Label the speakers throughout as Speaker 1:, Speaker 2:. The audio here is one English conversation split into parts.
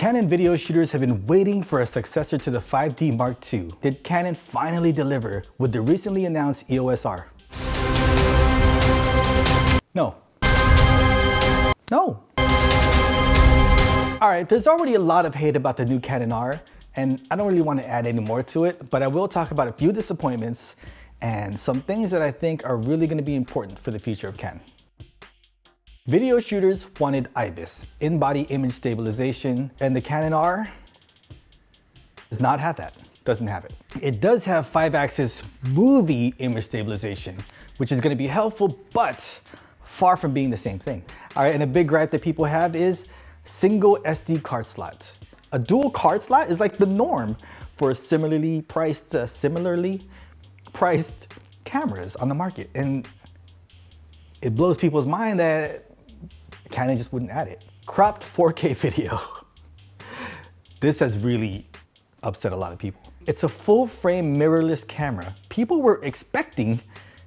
Speaker 1: Canon video shooters have been waiting for a successor to the 5D Mark II. Did Canon finally deliver with the recently announced EOS R? No. No. Alright, there's already a lot of hate about the new Canon R, and I don't really want to add any more to it, but I will talk about a few disappointments and some things that I think are really going to be important for the future of Canon. Video shooters wanted IBIS, in-body image stabilization, and the Canon R does not have that, doesn't have it. It does have 5-axis movie image stabilization, which is going to be helpful, but far from being the same thing. All right, and a big gripe that people have is single SD card slots. A dual card slot is like the norm for similarly priced cameras on the market, and it blows people's mind that Canon just wouldn't add it. Cropped 4K video. This has really upset a lot of people. It's a full frame mirrorless camera. People were expecting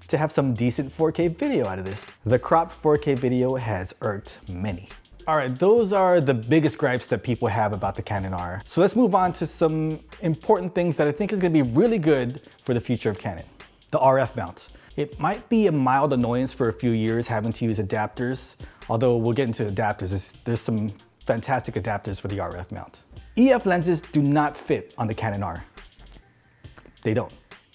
Speaker 1: to have some decent 4K video out of this. The cropped 4K video has irked many. All right, those are the biggest gripes that people have about the Canon R. So let's move on to some important things that I think is gonna be really good for the future of Canon. The RF mount. It might be a mild annoyance for a few years having to use adapters, although we'll get into adapters. There's some fantastic adapters for the RF mount. EF lenses do not fit on the Canon R. They don't.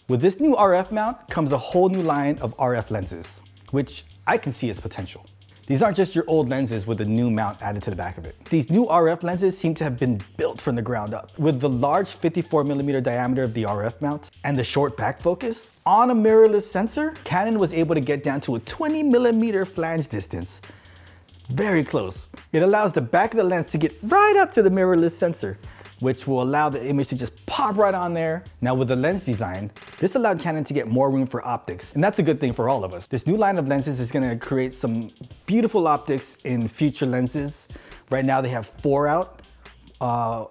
Speaker 1: With this new RF mount comes a whole new line of RF lenses, which I can see as potential. These aren't just your old lenses with a new mount added to the back of it. These new RF lenses seem to have been built from the ground up. With the large 54mm diameter of the RF mount and the short back focus, on a mirrorless sensor, Canon was able to get down to a 20mm flange distance. Very close. It allows the back of the lens to get right up to the mirrorless sensor, which will allow the image to just pop right on there. Now with the lens design, this allowed Canon to get more room for optics, and that's a good thing for all of us. This new line of lenses is gonna create some beautiful optics in future lenses. Right now they have 4 out.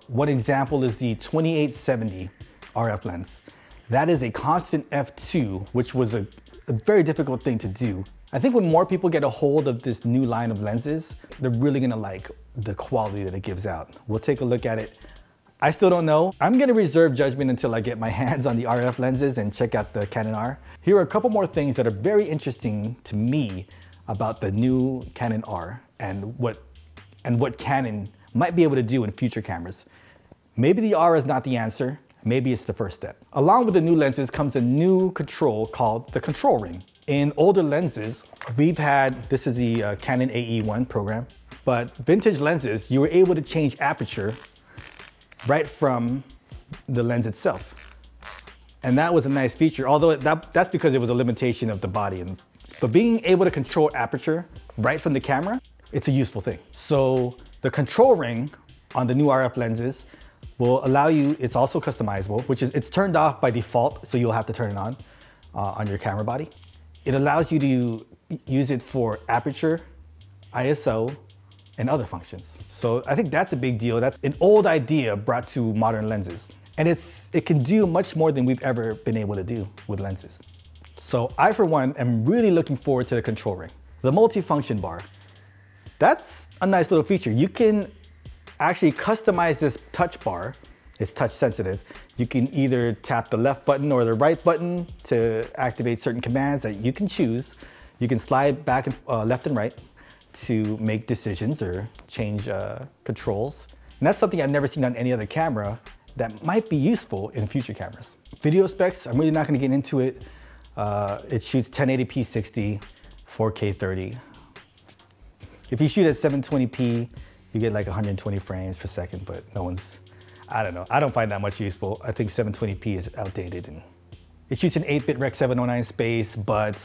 Speaker 1: One example is the 2870 RF lens. That is a constant f2, which was a very difficult thing to do. I think when more people get a hold of this new line of lenses, they're really gonna like the quality that it gives out. We'll take a look at it. I still don't know. I'm gonna reserve judgment until I get my hands on the RF lenses and check out the Canon R. Here are a couple more things that are very interesting to me about the new Canon R and what Canon might be able to do in future cameras. Maybe the R is not the answer. Maybe it's the first step. Along with the new lenses comes a new control called the control ring. In older lenses, we've had, this is the Canon AE1 program, but vintage lenses, you were able to change aperture right from the lens itself. And that was a nice feature, although that's because it was a limitation of the body. But being able to control aperture right from the camera, it's a useful thing. So the control ring on the new RF lenses will allow you, it's also customizable, which is, it's turned off by default, so you'll have to turn it on your camera body. It allows you to use it for aperture, ISO, and other functions. So I think that's a big deal. That's an old idea brought to modern lenses. And it can do much more than we've ever been able to do with lenses. So I, for one, am really looking forward to the control ring. The multifunction bar, that's a nice little feature. You can actually customize this touch bar. It's touch sensitive. You can either tap the left button or the right button to activate certain commands that you can choose. You can slide back and left and right to make decisions or change controls. And that's something I've never seen on any other camera that might be useful in future cameras. Video specs, I'm really not gonna get into it. It shoots 1080p 60, 4K 30. If you shoot at 720p, you get like 120 frames per second, but no one's, I don't know. I don't find that much useful. I think 720p is outdated. And it shoots an 8-bit Rec 709 space, but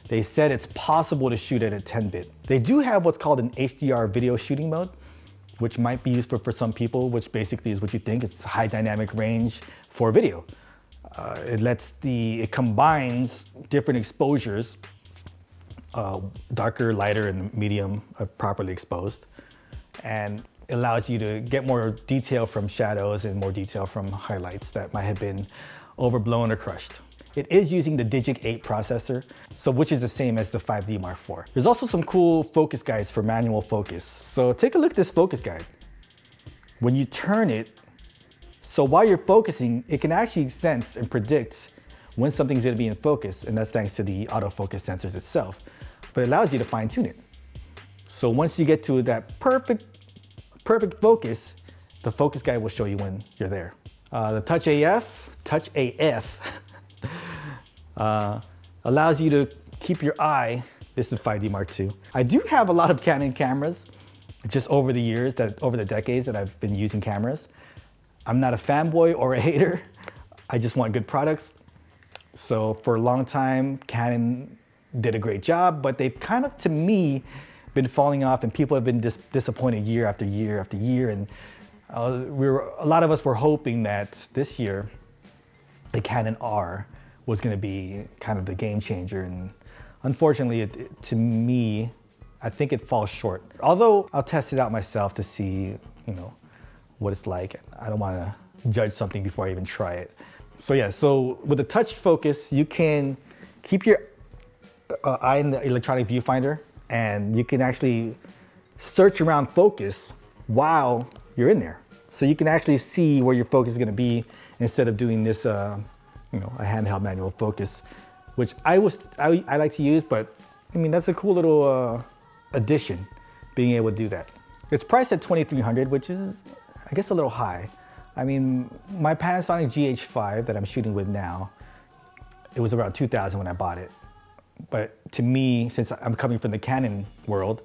Speaker 1: they said it's possible to shoot at a 10-bit. They do have what's called an HDR video shooting mode, which might be useful for some people, which basically is what you think. It's high dynamic range for video. It combines different exposures, darker, lighter, and medium properly exposed, and allows you to get more detail from shadows and more detail from highlights that might have been overblown or crushed. It is using the Digic 8 processor, which is the same as the 5D Mark IV. There's also some cool focus guides for manual focus. So take a look at this focus guide. when you turn it, so while you're focusing, it can actually sense and predict when something's gonna be in focus, and that's thanks to the autofocus sensors itself. But it allows you to fine tune it. So once you get to that perfect focus, the focus guide will show you when you're there. The Touch AF allows you to keep your eye. This is 5D Mark II. I do have a lot of Canon cameras, just over the years, over the decades that I've been using cameras. I'm not a fanboy or a hater. I just want good products. So for a long time, Canon did a great job, but they've kind of, to me, been falling off, and people have been disappointed year after year after year. And a lot of us were hoping that this year, the Canon R was going to be kind of the game changer. And unfortunately, to me, I think it falls short. Although I'll test it out myself to see, what it's like. I don't want to judge something before I even try it. So yeah, so with the touch focus, you can keep your eye in the electronic viewfinder, and you can actually search around focus while you're in there. So you can actually see where your focus is going to be instead of doing this, a handheld manual focus, which I like to use, but I mean, that's a cool little addition, being able to do that. It's priced at $2,300, which is, I guess, a little high. I mean, my Panasonic GH5 that I'm shooting with now, it was around $2,000 when I bought it. But to me, since I'm coming from the Canon world,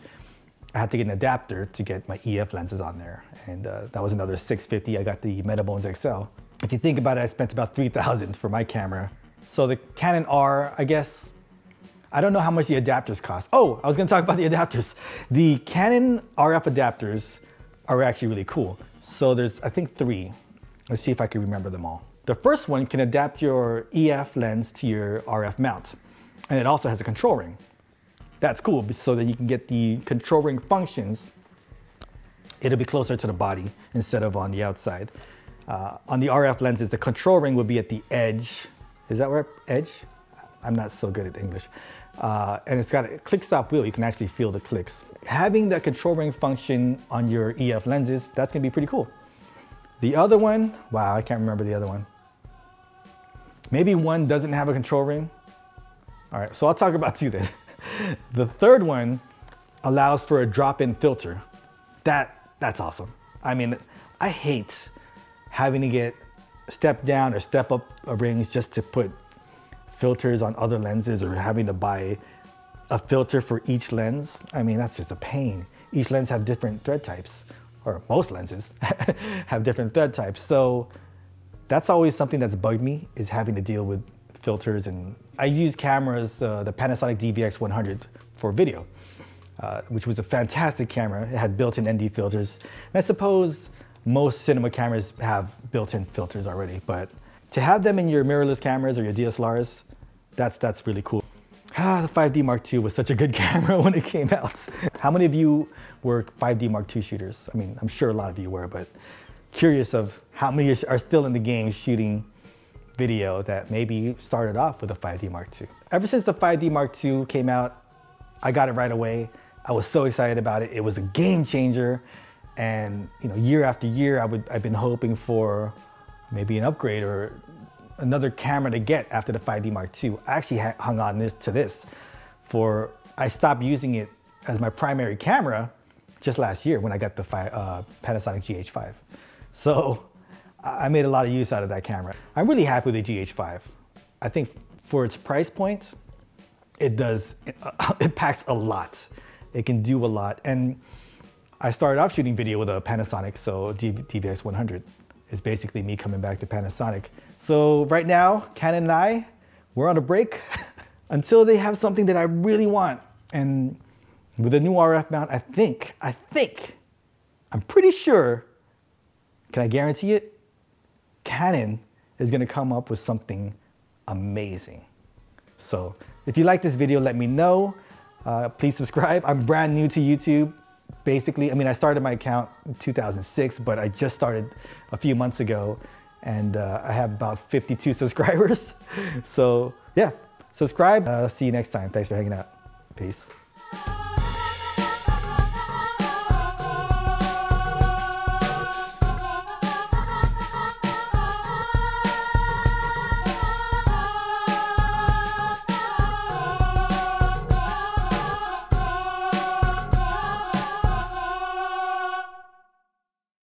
Speaker 1: I had to get an adapter to get my EF lenses on there. And that was another $650. I got the Metabones XL. If you think about it, I spent about $3,000 for my camera. So the Canon R, I guess, I don't know how much the adapters cost. Oh, I was gonna talk about the adapters. The Canon RF adapters are actually really cool. So there's, I think, 3. Let's see if I can remember them all. The first one can adapt your EF lens to your RF mount. And it also has a control ring. That's cool, so that you can get the control ring functions. It'll be closer to the body instead of on the outside. On the RF lenses, the control ring would be at the edge. Is that where, edge? I'm not so good at English. And it's got a click-stop wheel. You can actually feel the clicks. Having that control ring function on your EF lenses, that's gonna be pretty cool. The other one, wow, I can't remember the other one. Maybe one doesn't have a control ring. All right, so I'll talk about 2 then. The third one allows for a drop-in filter. That's awesome. I mean, I hate having to get step down or step up rings just to put filters on other lenses, or having to buy a filter for each lens. I mean, that's just a pain. Each lens have different thread types, or most lenses have different thread types. So that's always something that's bugged me, is having to deal with filters. And I use cameras, the Panasonic DVX100 for video, which was a fantastic camera. It had built-in ND filters. And I suppose most cinema cameras have built-in filters already, but to have them in your mirrorless cameras or your DSLRs, that's really cool. The 5D Mark II was such a good camera when it came out. How many of you were 5D Mark II shooters? I mean, I'm sure a lot of you were, but curious of how many are still in the game shooting video that maybe started off with a 5D Mark II. Ever since the 5D Mark II came out, I got it right away. I was so excited about it. It was a game changer. And year after year, I've been hoping for maybe an upgrade or another camera to get after the 5D Mark II. I actually hung on to this I stopped using it as my primary camera just last year when I got the Panasonic GH5. So I made a lot of use out of that camera. I'm really happy with the GH5. I think for its price point, it packs a lot. It can do a lot. And I started off shooting video with a Panasonic, so DVX100 is basically me coming back to Panasonic. So right now, Canon and we're on a break until they have something that I really want. And with a new RF mount, I'm pretty sure, can I guarantee it? Canon is gonna come up with something amazing. So if you like this video, let me know. Please subscribe. I'm brand new to YouTube. Basically, I mean, I started my account in 2006, but I just started a few months ago, and I have about 52 subscribers. So yeah, subscribe. See you next time. Thanks for hanging out. Peace.